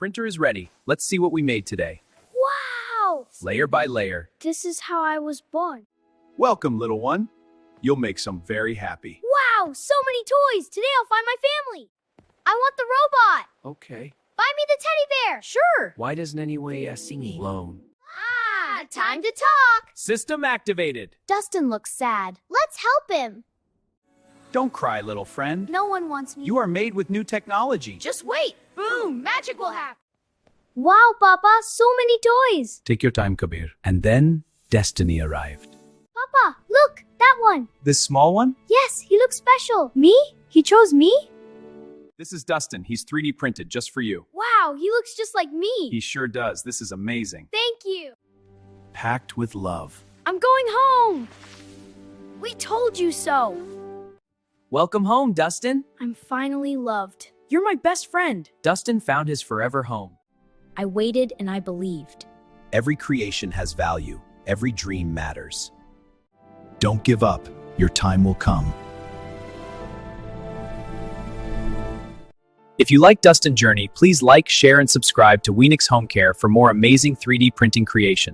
printer is ready. Let's see what we made today. Wow! Layer by layer. This is how I was born. Welcome, little one. You'll make some very happy. Wow! So many toys! Today I'll find my family! I want the robot! Okay. Buy me the teddy bear! Sure! Why doesn't anyone sing alone? Ah! Time to talk! System activated. Dustin looks sad. Let's help him! Don't cry, little friend. No one wants me. You are made with new technology. Just wait! Boom! Magic will happen! Wow, Papa! So many toys! Take your time, Kabir. And then destiny arrived. Papa, look! That one! This small one? Yes, he looks special. Me? He chose me? This is Dustin. He's 3D printed just for you. Wow, he looks just like me. He sure does. This is amazing. Thank you. Packed with love. I'm going home. We told you so. Welcome home, Dustin. I'm finally loved. You're my best friend. Dustin found his forever home. I waited and I believed. Every creation has value. Every dream matters. Don't give up. Your time will come. If you like Dustin Journey, please like, share, and subscribe to Phoenix Homecare for more amazing 3D printing creations.